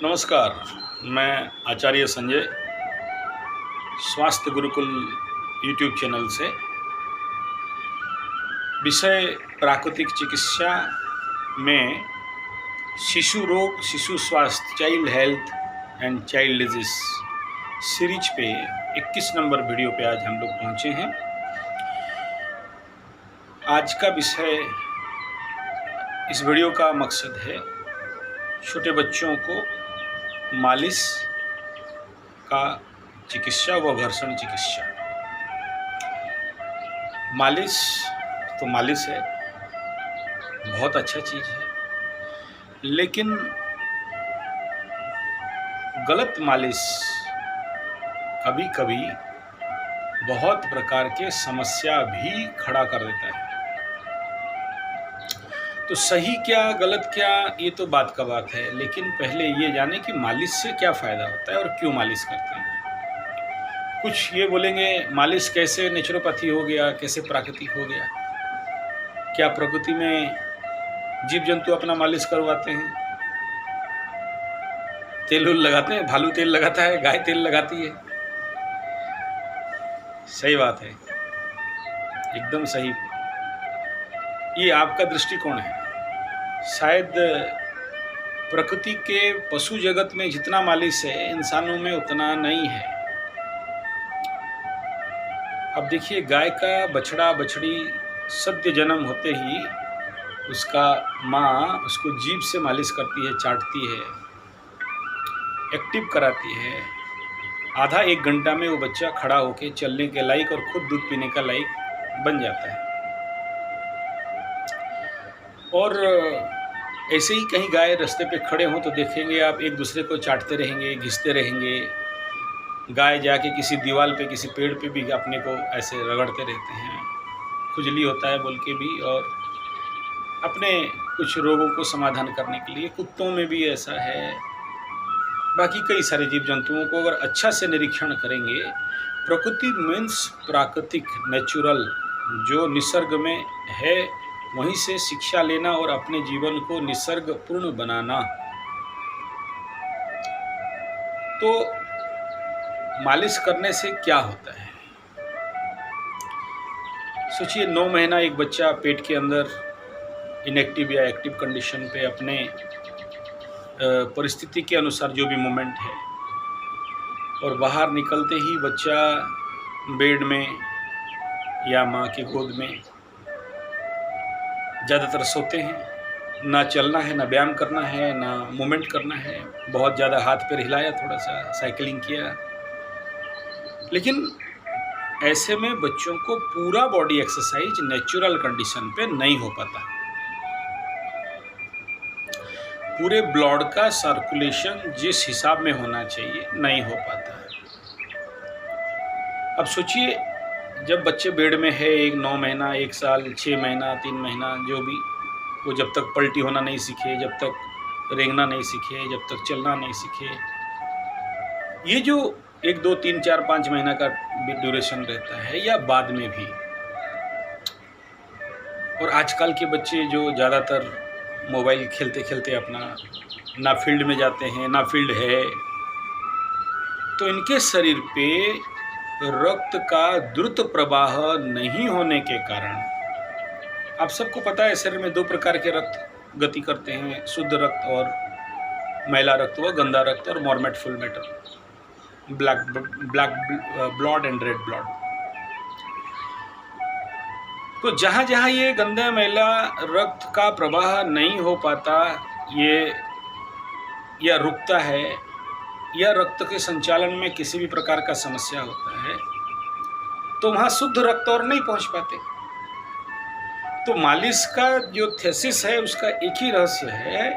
नमस्कार, मैं आचार्य संजय स्वास्थ्य गुरुकुल यूट्यूब चैनल से विषय प्राकृतिक चिकित्सा में शिशु रोग, शिशु स्वास्थ्य, child health and child disease series पे 21 नंबर वीडियो पे आज हम लोग पहुँचे हैं। आज का विषय, इस वीडियो का मकसद है छोटे बच्चों को मालिश का चिकित्सा व घर्षण चिकित्सा। मालिश तो मालिश है, बहुत अच्छा चीज़ है, लेकिन गलत मालिश कभी कभी बहुत प्रकार के समस्या भी खड़ा कर देता है। तो सही क्या गलत क्या, ये तो बात का बात है, लेकिन पहले ये जाने कि मालिश से क्या फ़ायदा होता है और क्यों मालिश करते हैं। कुछ ये बोलेंगे मालिश कैसे नेचुरोपैथी हो गया, कैसे प्राकृतिक हो गया। क्या प्रकृति में जीव जंतु अपना मालिश करवाते हैं, तेल उल लगाते हैं, भालू तेल लगाता है, गाय तेल लगाती है। सही बात है, एकदम सही। ये आपका दृष्टिकोण है। शायद प्रकृति के पशु जगत में जितना मालिश है, इंसानों में उतना नहीं है। अब देखिए, गाय का बछड़ा बछड़ी सद्य जन्म होते ही उसका माँ उसको जीभ से मालिश करती है, चाटती है, एक्टिव कराती है। आधा एक घंटा में वो बच्चा खड़ा होकर चलने के लायक और खुद दूध पीने का लायक बन जाता है। और ऐसे ही कहीं गाय रास्ते पे खड़े हों तो देखेंगे आप, एक दूसरे को चाटते रहेंगे, घिसते रहेंगे। गाय जाके किसी दीवार पे, किसी पेड़ पे भी अपने को ऐसे रगड़ते रहते हैं, खुजली होता है बोल के भी, और अपने कुछ रोगों को समाधान करने के लिए। कुत्तों में भी ऐसा है, बाकी कई सारे जीव जंतुओं को अगर अच्छा से निरीक्षण करेंगे, प्रकृति मीन्स प्राकृतिक, नेचुरल, जो निसर्ग में है वहीं से शिक्षा लेना और अपने जीवन को निसर्ग पूर्ण बनाना। तो मालिश करने से क्या होता है, सोचिए। 9 महीना एक बच्चा पेट के अंदर इनएक्टिव या एक्टिव कंडीशन पे अपने परिस्थिति के अनुसार जो भी मोमेंट है, और बाहर निकलते ही बच्चा बेड में या माँ की गोद में ज़्यादातर सोते हैं। ना चलना है, ना व्यायाम करना है, ना मूवमेंट करना है। बहुत ज़्यादा हाथ पैर हिलाया, थोड़ा सा साइकिलिंग किया, लेकिन ऐसे में बच्चों को पूरा बॉडी एक्सरसाइज नेचुरल कंडीशन पे नहीं हो पाता। पूरे ब्लड का सर्कुलेशन जिस हिसाब में होना चाहिए नहीं हो पाता है। अब सोचिए, जब बच्चे बेड में है, 9 महीना, 1 साल, 6 महीना, 3 महीना, जो भी, वो जब तक पलटी होना नहीं सीखे, जब तक रेंगना नहीं सीखे, जब तक चलना नहीं सीखे, ये जो 1, 2, 3, 4, 5 महीना का ड्यूरेशन रहता है, या बाद में भी। और आजकल के बच्चे जो ज़्यादातर मोबाइल खेलते खेलते अपना ना फील्ड में जाते हैं, ना फील्ड है, तो इनके शरीर पे रक्त का द्रुत प्रवाह नहीं होने के कारण, आप सबको पता है शरीर में 2 प्रकार के रक्त गति करते हैं, शुद्ध रक्त और मैला रक्त व गंदा रक्त, और मॉर्मेट फुल मेटर, black blood and red blood. तो जहाँ जहाँ ये गंदा मैला रक्त का प्रवाह नहीं हो पाता, ये या रुकता है, या रक्त के संचालन में किसी भी प्रकार का समस्या होता है, तो वहाँ शुद्ध रक्त और नहीं पहुँच पाते। तो मालिश का जो थीसिस है, उसका एक ही रहस्य है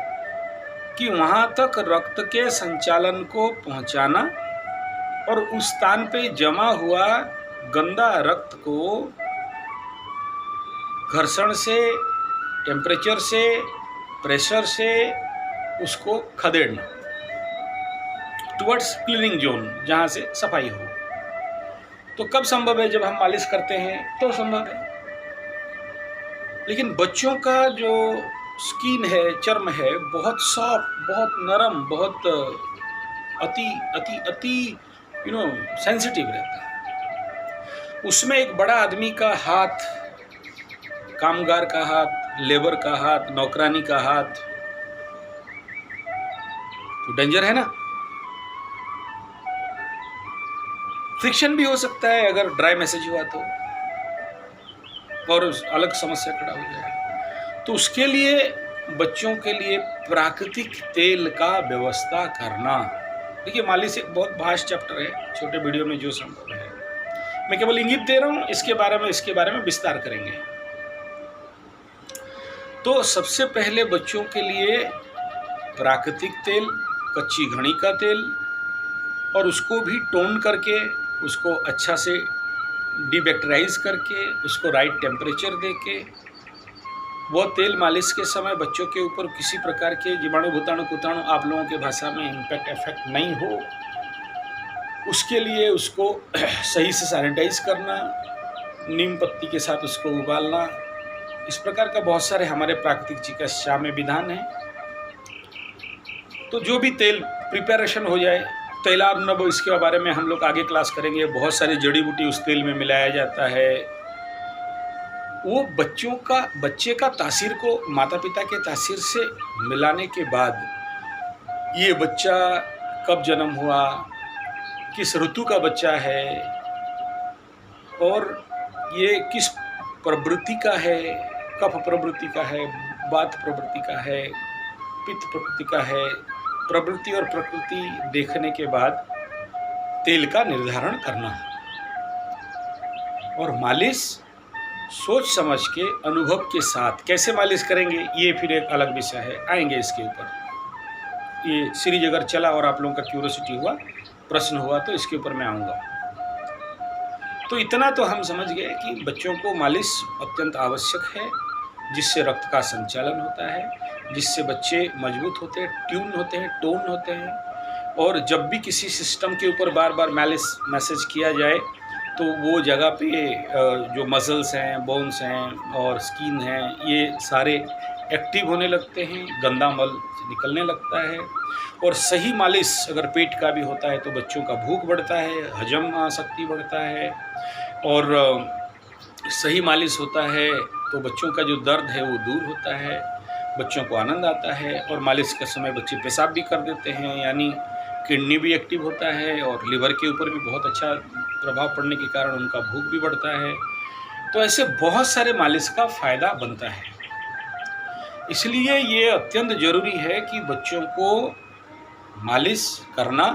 कि वहाँ तक रक्त के संचालन को पहुँचाना, और उस स्थान पे जमा हुआ गंदा रक्त को घर्षण से, टेम्परेचर से, प्रेशर से उसको खदेड़ना टुवर्ड्स क्लीनिंग जोन, जहाँ से सफाई हो। तो कब संभव है? जब हम मालिश करते हैं तो संभव है। लेकिन बच्चों का जो स्किन है, चर्म है, बहुत सॉफ्ट, बहुत नरम, बहुत अति अति अति सेंसिटिव रहता है। उसमें एक बड़ा आदमी का हाथ, कामगार का हाथ, लेबर का हाथ, नौकरानी का हाथ, तो डेंजर है ना। फ्रिक्शन भी हो सकता है अगर ड्राई मैसेज हुआ तो, और अलग समस्या खड़ा हो जाएगा। तो उसके लिए बच्चों के लिए प्राकृतिक तेल का व्यवस्था करना। देखिए, मालिश एक बहुत भास्ट चैप्टर है, छोटे वीडियो में जो संभव है मैं केवल इंगित दे रहा हूं, इसके बारे में विस्तार करेंगे। तो सबसे पहले बच्चों के लिए प्राकृतिक तेल, कच्ची घड़ी का तेल, और उसको भी टोन करके, उसको अच्छा से डिबैक्टेराइज करके, उसको राइट टेम्परेचर देके, वह तेल मालिश के समय बच्चों के ऊपर किसी प्रकार के जीवाणु, भूताणु, कुताणु, आप लोगों के भाषा में इम्पैक्ट इफेक्ट नहीं हो, उसके लिए उसको सही से सैनिटाइज करना, नीम पत्ती के साथ उसको उबालना, इस प्रकार का बहुत सारे हमारे प्राकृतिक चिकित्सा में विधान हैं। तो जो भी तेल प्रिपरेशन हो जाए, तैलार्नब, इसके बारे में हम लोग आगे क्लास करेंगे। बहुत सारी जड़ी बूटी उस तेल में मिलाया जाता है। वो बच्चे का तासीर को माता पिता के तासीर से मिलाने के बाद, ये बच्चा कब जन्म हुआ, किस ऋतु का बच्चा है, और ये किस प्रवृत्ति का है, कफ प्रवृत्ति का है, वात प्रवृत्ति का है, पित्त प्रवृत्ति का है, प्रवृत्ति और प्रकृति देखने के बाद तेल का निर्धारण करना। और मालिश सोच समझ के, अनुभव के साथ कैसे मालिश करेंगे, ये फिर एक अलग विषय है, आएंगे इसके ऊपर। ये सीरीज अगर चला और आप लोगों का क्यूरियोसिटी हुआ, प्रश्न हुआ, तो इसके ऊपर मैं आऊँगा। तो इतना तो हम समझ गए कि बच्चों को मालिश अत्यंत आवश्यक है, जिससे रक्त का संचालन होता है, जिससे बच्चे मजबूत होते हैं, ट्यून होते हैं, टोन होते हैं। और जब भी किसी सिस्टम के ऊपर बार बार मालिश मैसेज किया जाए, तो वो जगह पे जो मसल्स हैं, बोन्स हैं और स्किन हैं, ये सारे एक्टिव होने लगते हैं, गंदा मल निकलने लगता है। और सही मालिश अगर पेट का भी होता है तो बच्चों का भूख बढ़ता है, हजम शक्ति बढ़ता है, और सही मालिश होता है तो बच्चों का जो दर्द है वो दूर होता है, बच्चों को आनंद आता है। और मालिश के समय बच्चे पेशाब भी कर देते हैं, यानी किडनी भी एक्टिव होता है, और लिवर के ऊपर भी बहुत अच्छा प्रभाव पड़ने के कारण उनका भूख भी बढ़ता है। तो ऐसे बहुत सारे मालिश का फ़ायदा बनता है। इसलिए ये अत्यंत ज़रूरी है कि बच्चों को मालिश करना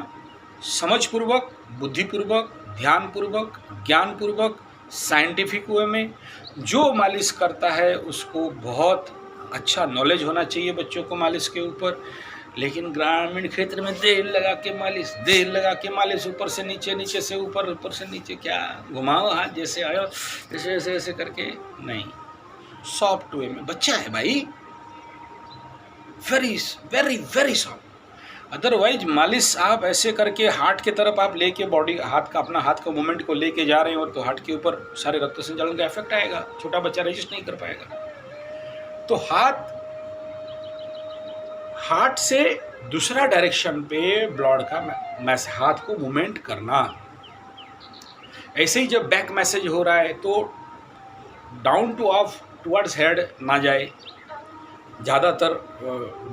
समझपूर्वक, बुद्धिपूर्वक, ध्यानपूर्वक, ज्ञानपूर्वक, साइंटिफिक वे में। जो मालिश करता है उसको बहुत अच्छा नॉलेज होना चाहिए बच्चों को मालिश के ऊपर। लेकिन ग्रामीण क्षेत्र में देर लगा के मालिश, ऊपर से नीचे, नीचे से ऊपर, ऊपर से नीचे, क्या घुमाओ हाथ जैसे आयो, ऐसे ऐसे ऐसे करके नहीं, सॉफ्ट वे में। बच्चा है भाई, very very very soft. Otherwise मालिश आप ऐसे करके हार्ट की तरफ आप लेके बॉडी, अपना हाथ का मूवमेंट को लेके जा रहे हो, और तो हार्ट के ऊपर सारे रक्त संचालन का इफेक्ट आएगा, छोटा बच्चा रजिस्ट नहीं कर पाएगा। तो हार्ट से दूसरा डायरेक्शन पे ब्लड का हाथ को मूवमेंट करना। ऐसे ही जब बैक मैसेज हो रहा है तो down two of towards head ना जाए, ज़्यादातर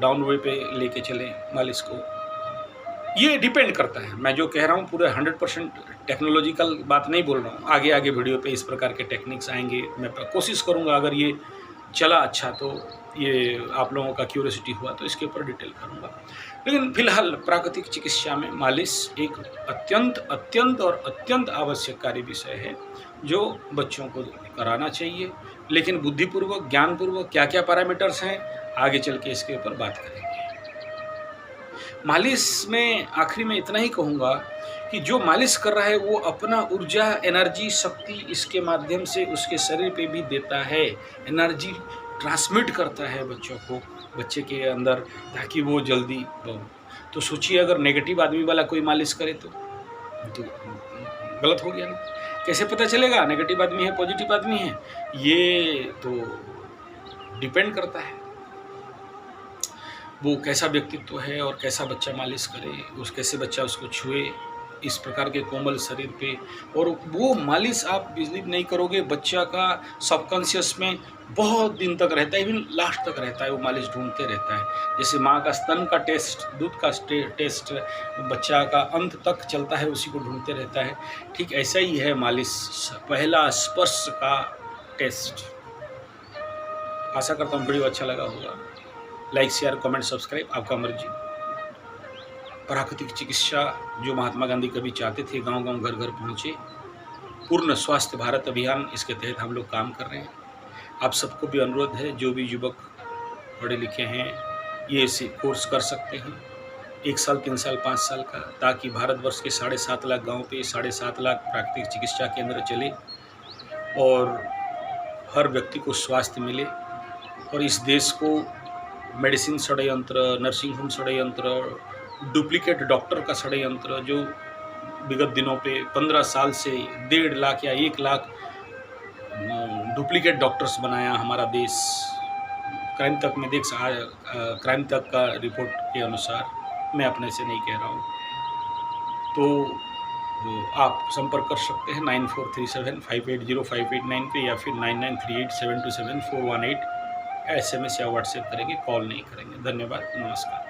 डाउन वे पे लेके चलें मालिश को। ये डिपेंड करता है, मैं जो कह रहा हूँ पूरे 100% टेक्नोलॉजिकल बात नहीं बोल रहा हूँ। आगे आगे वीडियो पे इस प्रकार के टेक्निक्स आएंगे, मैं कोशिश करूँगा अगर ये चला अच्छा तो ये आप लोगों का क्यूरियोसिटी हुआ तो इसके ऊपर डिटेल करूँगा। लेकिन फिलहाल प्राकृतिक चिकित्सा में मालिश एक अत्यंत और अत्यंत आवश्यक कार्य विषय है, जो बच्चों को कराना चाहिए। लेकिन बुद्धिपूर्वक, ज्ञानपूर्वक, क्या क्या पैरामीटर्स हैं, आगे चल के इसके ऊपर बात करेंगे। मालिश में आखिरी में इतना ही कहूँगा कि जो मालिश कर रहा है वो अपना ऊर्जा, एनर्जी, शक्ति इसके माध्यम से उसके शरीर पे भी देता है, एनर्जी ट्रांसमिट करता है बच्चे के अंदर, ताकि वो जल्दी। तो सोचिए अगर नेगेटिव आदमी वाला कोई मालिश करे तो गलत हो गया ना। कैसे पता चलेगा नेगेटिव आदमी है, पॉजिटिव आदमी है? ये तो डिपेंड करता है। वो कैसा व्यक्तित्व है और कैसा बच्चा मालिश करे, उस कैसे बच्चा उसको छुए, इस प्रकार के कोमल शरीर पे। और वो मालिश आप बिलीव नहीं करोगे, बच्चा का सबकॉन्शियस में बहुत दिन तक रहता है, इवन लास्ट तक रहता है, वो मालिश ढूंढते रहता है। जैसे माँ का स्तन का टेस्ट, दूध का टेस्ट बच्चा का अंत तक चलता है, उसी को ढूंढते रहता है। ठीक ऐसा ही है मालिश, पहला स्पर्श का टेस्ट। आशा करता हूँ वीडियो अच्छा लगा होगा। लाइक, शेयर, कमेंट, सब्सक्राइब, आपका मर्जी। प्राकृतिक चिकित्सा जो महात्मा गांधी कभी चाहते थे, गांव गांव घर घर पहुँचे। पूर्ण स्वास्थ्य भारत अभियान, इसके तहत हम लोग काम कर रहे हैं। आप सबको भी अनुरोध है, जो भी युवक पढ़े लिखे हैं ये कोर्स कर सकते हैं, 1 साल, 3 साल, 5 साल का, ताकि भारतवर्ष के 7.5 लाख गाँव पे 7.5 लाख प्राकृतिक चिकित्सा केंद्र चले और हर व्यक्ति को स्वास्थ्य मिले। और इस देश को मेडिसिन षड्यंत्र, नर्सिंग होम षड्यंत्र, डुप्लीकेट डॉक्टर का षड्यंत्र, जो विगत दिनों पे 15 साल से 1.5 लाख या 1 लाख डुप्लीकेट डॉक्टर्स बनाया हमारा देश। क्राइम तक में क्राइम तक का रिपोर्ट के अनुसार, मैं अपने से नहीं कह रहा हूँ। तो आप संपर्क कर सकते हैं 9437580589 पे, या फिर 9938727418। SMS या व्हाट्सएप करेंगे, कॉल नहीं करेंगे। धन्यवाद, नमस्कार।